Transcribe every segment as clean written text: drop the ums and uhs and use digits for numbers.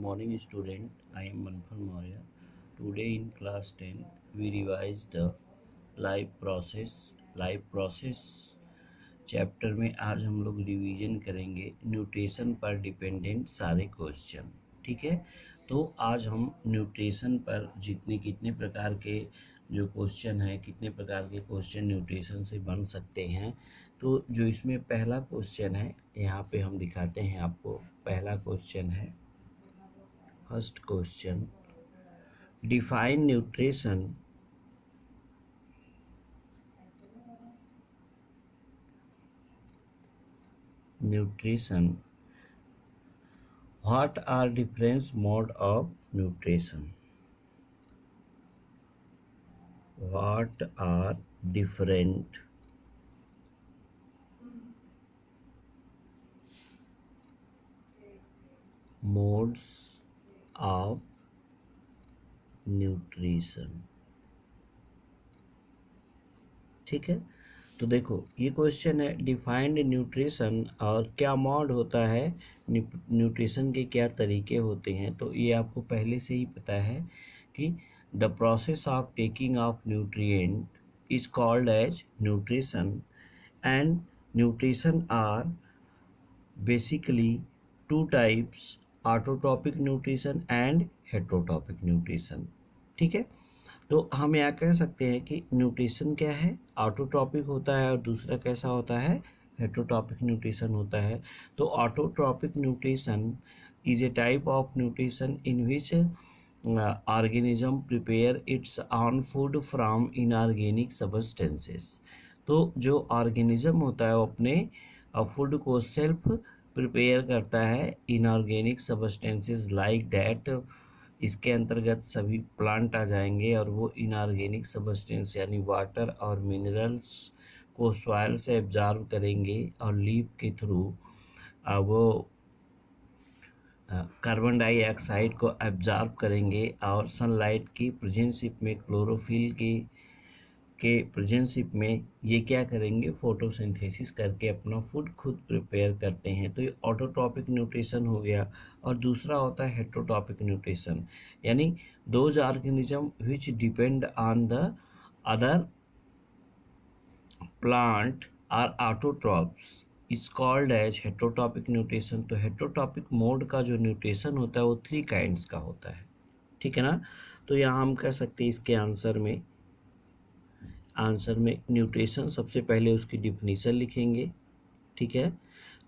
morning student. I am Manfan Maurya. Today in class 10 we revise the life process. Life process chapter में आज हम लोग revision करेंगे nutrition पर dependent सारे क्वेश्चन। ठीक है, तो आज हम न्यूट्रिशन पर कितने प्रकार के जो क्वेश्चन है, कितने प्रकार के क्वेश्चन न्यूट्रिशन से बन सकते हैं, तो जो इसमें पहला क्वेश्चन है यहाँ पे हम दिखाते हैं आपको। पहला क्वेश्चन है, first question, define nutrition. What are different mode of nutrition? What are different modes of nutrition? ठीक है, तो देखो ये क्वेश्चन है डिफाइंड न्यूट्रिशन, और क्या मॉड होता है, न्यूट्रिशन के क्या तरीके होते हैं। तो ये आपको पहले से ही पता है कि the process of taking of nutrient is called as nutrition, and nutrition are basically two types, autotrophic nutrition and heterotrophic nutrition. ठीक है, तो हम यहाँ कह सकते हैं कि न्यूट्रिशन क्या है, ऑटोट्रॉपिक होता है, और दूसरा कैसा होता है, हेटरोट्रॉपिक न्यूट्रिशन होता है। तो autotrophic nutrition is a type of nutrition in which organism prepare it's on food from inorganic substances. तो जो ऑर्गेनिज्म होता है वो अपने फूड को सेल्फ प्रिपेयर करता है इनऑर्गेनिक सब्सटेंसेस लाइक दैट। इसके अंतर्गत सभी प्लांट आ जाएंगे, और वो इनऑर्गेनिक सब्सटेंस यानी वाटर और मिनरल्स को सॉइल से एब्जॉर्ब करेंगे, और लीफ के थ्रू वो कार्बन डाइऑक्साइड को एब्जॉर्ब करेंगे, और सनलाइट की प्रेजेंशिप में, क्लोरोफिल के प्रेजेंशिप में ये क्या करेंगे, फोटोसिंथेसिस करके अपना फूड खुद प्रिपेयर करते हैं। तो ये ऑटोट्रॉपिक न्यूट्रिशन हो गया। और दूसरा होता है हेटरोट्रॉपिक न्यूट्रिशन, यानी those organism which depend on the other plant or autotrophs is called as heterotrophic nutrition. तो हेटरोट्रॉपिक मोड का जो न्यूट्रिशन होता है वो 3 काइंड्स का होता है। ठीक है ना, तो यहाँ हम कह सकते हैं इसके आंसर में न्यूट्रिशन, सबसे पहले उसकी डिफिनीशन लिखेंगे। ठीक है,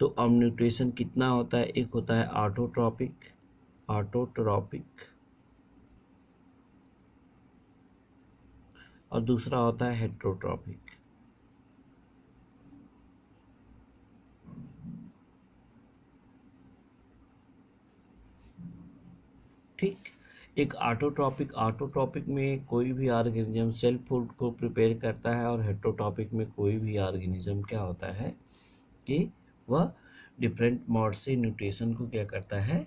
तो अब न्यूट्रिशन कितना होता है, एक होता है ऑटोट्रॉपिक और दूसरा होता है हेटरोट्रॉपिक। ठीक, एक ऑटोट्रॉपिक में कोई भी ऑर्गेनिज्म सेल्फ फूड को प्रिपेयर करता है, और हेटरोट्रॉपिक में कोई भी ऑर्गेनिज्म क्या होता है कि वह डिफरेंट मोड से न्यूट्रिशन को क्या करता है,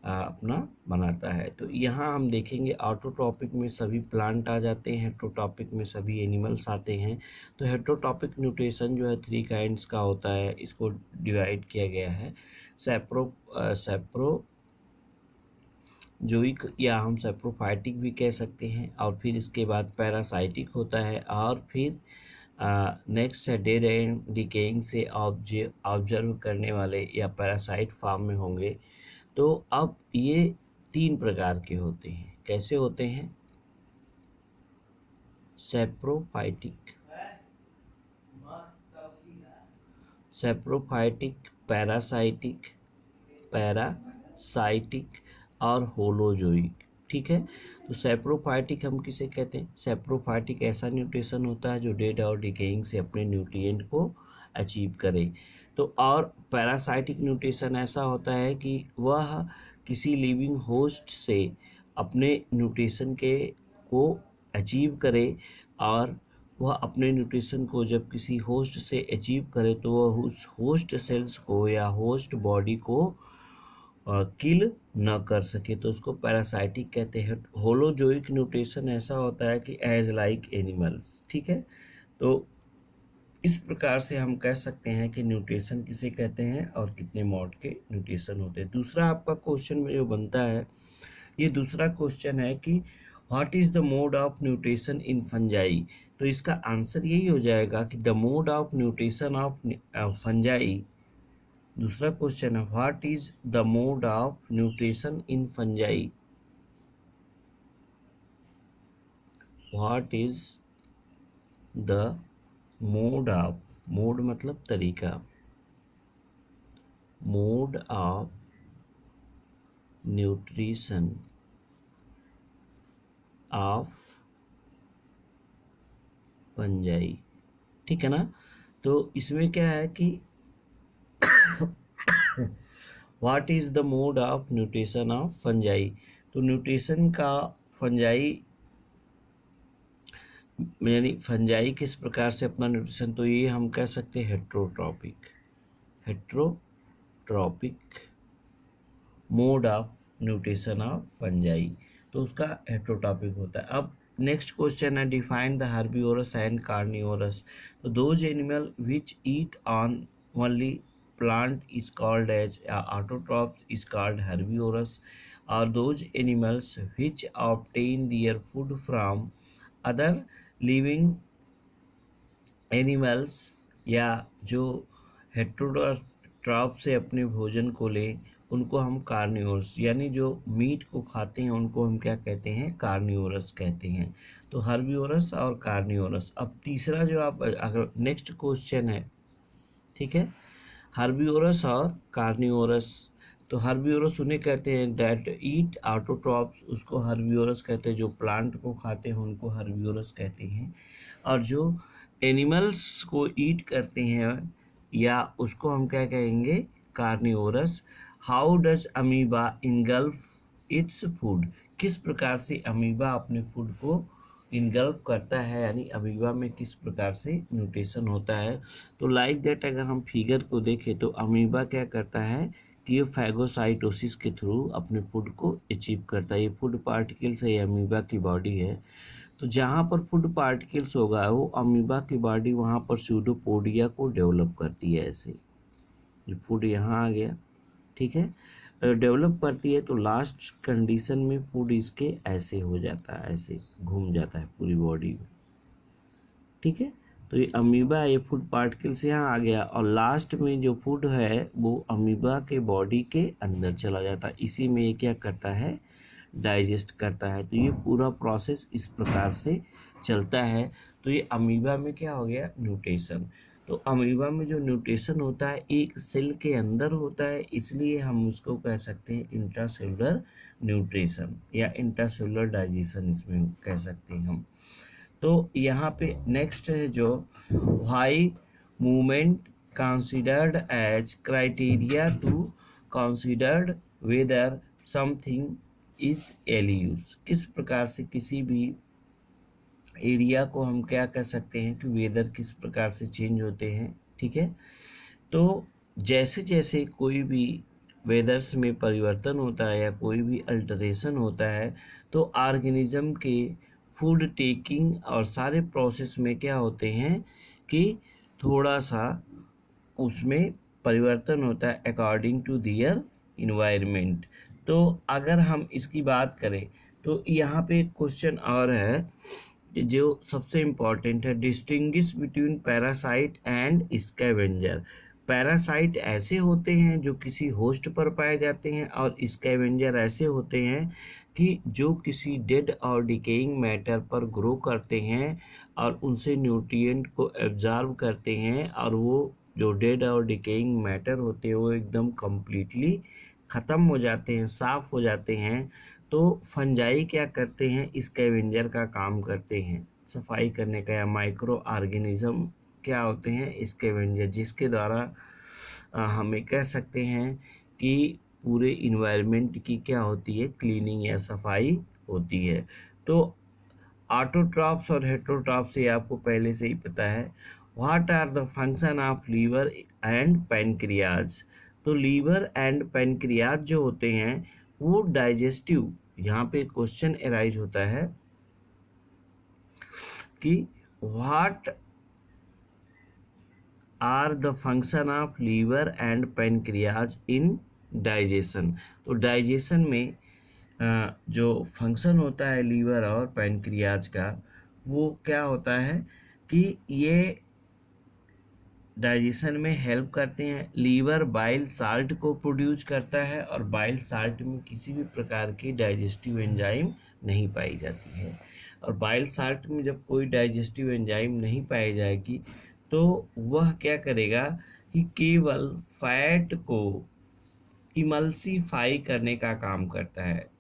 अपना बनाता है। तो यहाँ हम देखेंगे ऑटोट्रॉपिक में सभी प्लांट आ जाते हैं, हेटरोट्रॉपिक में सभी एनिमल्स आते हैं। तो हेटरोट्रॉपिक न्यूट्रिशन जो है 3 काइंड्स का होता है, इसको डिवाइड किया गया है। सेप्रोजोइक या हम सेप्रोफाइटिक भी कह सकते हैं, और फिर इसके बाद पैरासाइटिक होता है, और फिर नेक्स्ट है डेड एंड डिकेइंग से ऑब्जर्व करने वाले या पैरासाइट फॉर्म में होंगे। तो अब ये 3 प्रकार के होते हैं। कैसे होते हैं, सेप्रोफाइटिक, पैरासाइटिक और होलोजोइक। ठीक है, तो सेप्रोफाइटिक हम किसे कहते हैं, सेप्रोफाइटिक ऐसा न्यूट्रिशन होता है जो डेड और डिकेइंग से अपने न्यूट्रिएंट को अचीव करे। तो और पैरासाइटिक न्यूट्रिशन ऐसा होता है कि वह किसी लिविंग होस्ट से अपने न्यूट्रिशन को अचीव करे, और वह अपने न्यूट्रिशन को जब किसी होस्ट से अचीव करे तो वह उस होस्ट सेल्स को या होस्ट बॉडी को किल न कर सके, तो उसको पैरासाइटिक कहते हैं। होलोजोइक न्यूट्रिशन ऐसा होता है कि एज लाइक एनिमल्स। ठीक है, तो इस प्रकार से हम कह सकते हैं कि न्यूट्रिशन किसे कहते हैं और कितने मोड के न्यूट्रिशन होते हैं। दूसरा आपका क्वेश्चन में जो बनता है, ये दूसरा क्वेश्चन है कि what is the mode of nutrition in fungi. तो इसका आंसर यही हो जाएगा कि the mode of nutrition of fungi. दूसरा क्वेश्चन है what is the mode of nutrition in fungi. What is the mode of, mode मतलब तरीका, mode of nutrition of fungi. ठीक है ना। तो इसमें क्या है कि what is the mode of nutrition of fungi. तो न्यूट्रिशन का फंजाई यानी फंजाई किस प्रकार से अपना न्यूट्रिशन, तो ये हम कह सकते हैं heterotrophic, heterotrophic mode of nutrition of fungi, तो उसका हेट्रोट्रॉपिक होता है। अब नेक्स्ट क्वेश्चन है define the herbivorous and carnivorous. तो those animal which eat on only plant is called as autotrophs is called herbivorous, or those animals which obtain their food from other living animals, या जो heterotroph से अपने भोजन को ले उनको हम कार्निवोरस, यानी जो मीट को खाते हैं उनको हम क्या कहते हैं, कार्निवोरस कहते हैं। तो हर्बिवोरस और कार्निवोरस। अब तीसरा जो आप अगर नेक्स्ट क्वेश्चन है, ठीक है, हर्बिवोरस और कार्निवोरस। तो हर्बिवोरस उन्हें कहते हैं दैट ईट ऑटोट्रॉप्स, उसको हर्बिवोरस कहते हैं। जो प्लांट को खाते हैं उनको हर्बिवोरस कहते हैं। और जो एनिमल्स को ईट करते हैं या उसको हम क्या कहेंगे, carnivorous. How does amoeba engulf its food. किस प्रकार से अमीबा अपने फूड को इनगल्फ करता है, यानी अमीबा में किस प्रकार से न्यूट्रिशन होता है। तो लाइक दैट अगर हम फिगर को देखें तो अमीबा क्या करता है कि ये फैगोसाइटोसिस के थ्रू अपने फूड को अचीव करता है। ये फूड पार्टिकल्स है, ये अमीबा की बॉडी है। तो जहाँ पर फूड पार्टिकल्स होगा वो अमीबा की बॉडी वहाँ पर स्यूडोपोडिया को डेवलप करती है। ऐसे ये फूड यहाँ आ गया, ठीक है, डेवलप करती है। तो लास्ट कंडीशन में फूड इसके ऐसे हो जाता है, ऐसे घूम जाता है पूरी बॉडी में, ठीक है। तो ये अमीबा, ये फूड पार्टिकल से यहाँ आ गया और लास्ट में जो फूड है वो अमीबा के बॉडी के अंदर चला जाता है। इसी में ये क्या करता है, डाइजेस्ट करता है। तो ये पूरा प्रोसेस इस प्रकार से चलता है। तो ये अमीबा में क्या हो गया, न्यूट्रिशन। तो अमीबा में जो न्यूट्रिशन होता है एक सेल के अंदर होता है, इसलिए हम उसको कह सकते हैं इंट्रासेलुलर न्यूट्रिशन या इंट्रासेलुलर डाइजेशन, इसमें कह सकते हैं हम। तो यहाँ पे नेक्स्ट है जो why movement considered as criteria to considered whether something is alive. किस प्रकार से किसी भी एरिया को हम क्या कह सकते हैं कि वेदर किस प्रकार से चेंज होते हैं, ठीक है। तो जैसे जैसे कोई भी वेदर्स में परिवर्तन होता है या कोई भी अल्टरेशन होता है तो ऑर्गेनिज्म के फूड टेकिंग और सारे प्रोसेस में क्या होते हैं कि थोड़ा सा उसमें परिवर्तन होता है अकॉर्डिंग टू दियर इन्वायरमेंट। तो अगर हम इसकी बात करें तो यहाँ पे एक क्वेश्चन और है जो सबसे इम्पॉर्टेंट है, distinguish between parasite and scavenger. Parasite ऐसे होते हैं जो किसी होस्ट पर पाए जाते हैं और स्कैवेंजर ऐसे होते हैं कि जो किसी डेड और डिकेइंग मैटर पर ग्रो करते हैं और उनसे न्यूट्रिएंट को एब्जॉर्ब करते हैं और वो जो डेड और डिकेइंग मैटर होते हैं वो एकदम कम्प्लीटली ख़त्म हो जाते हैं, साफ हो जाते हैं। तो फंजाई क्या करते हैं, स्कैवेंजर का काम करते हैं, सफाई करने का, या माइक्रो ऑर्गेनिज्म क्या होते हैं, स्कैवेंजर, जिसके द्वारा हमें कह सकते हैं कि पूरे इन्वायरमेंट की क्या होती है, क्लीनिंग या सफाई होती है। तो ऑटोट्रॉफ्स और हेट्रोट्रॉफ्स से आपको पहले से ही पता है। What are the function of liver and pancreas. तो लीवर एंड पैनक्रियाज जो होते हैं वो डाइजेस्टिव, यहाँ पे क्वेश्चन अराइज होता है कि what are the function of liver and pancreas in digestion. तो डाइजेशन में जो फंक्शन होता है लीवर और पैनक्रियाज का, वो क्या होता है कि ये डाइजेशन में हेल्प करते हैं। लीवर बाइल साल्ट को प्रोड्यूस करता है और बाइल साल्ट में किसी भी प्रकार की डाइजेस्टिव एंजाइम नहीं पाई जाती है। और बाइल साल्ट में जब कोई डाइजेस्टिव एंजाइम नहीं पाई जाएगी तो वह क्या करेगा कि केवल फैट को इमल्सीफाई करने का काम करता है,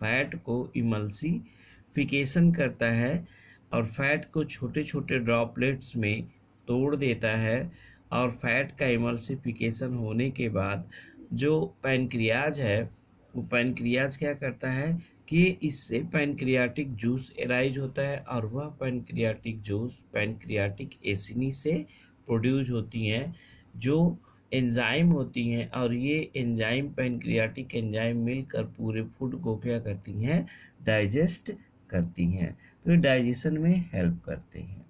फैट को इमल्सिफिकेशन करता है और फैट को छोटे छोटे ड्रॉपलेट्स में तोड़ देता है। और फैट का इमल्सिफिकेशन होने के बाद जो पैनक्रियाज है, वो पैनक्रियाज क्या करता है कि इससे पैनक्रियाटिक जूस एराइज होता है और वह पैनक्रियाटिक जूस पैनक्रियाटिक एसिनी से प्रोड्यूस होती हैं, जो एंजाइम होती हैं। और ये एंजाइम पैनक्रियाटिक एंजाइम मिलकर पूरे फूड को क्या करती हैं, डाइजेस्ट करती हैं। तो ये डाइजेशन में हेल्प करते हैं।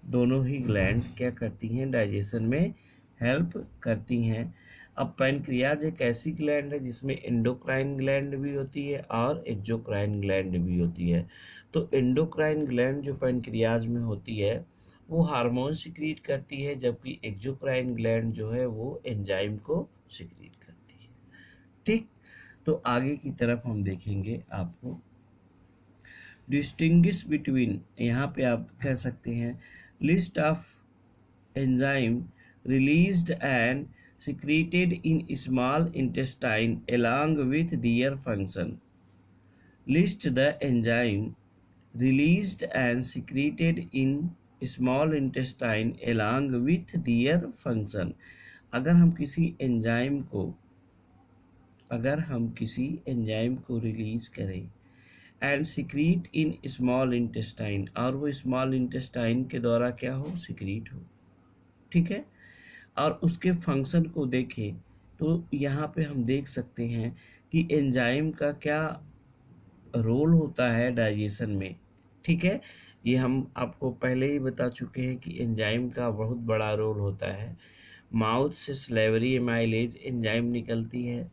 दोनों ही ग्लैंड क्या करती हैं, डाइजेशन में हेल्प करती हैं। अब पैनक्रियाज एक ऐसी ग्लैंड है जिसमें एंडोक्राइन ग्लैंड भी होती है और एक्सोक्राइन ग्लैंड भी होती है। तो एंडोक्राइन ग्लैंड जो पैनक्रियाज में होती है वो हार्मोन सिक्रीट करती है, जबकि एक्सोक्राइन ग्लैंड जो है वो एंजाइम को सिक्रीट करती है। ठीक, तो आगे की तरफ हम देखेंगे आपको डिस्टिंग्विश बिटवीन, यहाँ पे आप कह सकते हैं list of enzyme released and secreted in small intestine along with their function. List the enzyme released and secreted in small intestine along with their function. अगर हम किसी एंजाइम को रिलीज करें and secrete in small intestine, और वो small intestine के द्वारा क्या हो, सिक्रीट हो, ठीक है, और उसके फंक्शन को देखें तो यहाँ पे हम देख सकते हैं कि एंजाइम का क्या रोल होता है डाइजेशन में। ठीक है, ये हम आपको पहले ही बता चुके हैं कि एंजाइम का बहुत बड़ा रोल होता है। माउथ से स्लेवरी एमाइलेज एंजाइम निकलती है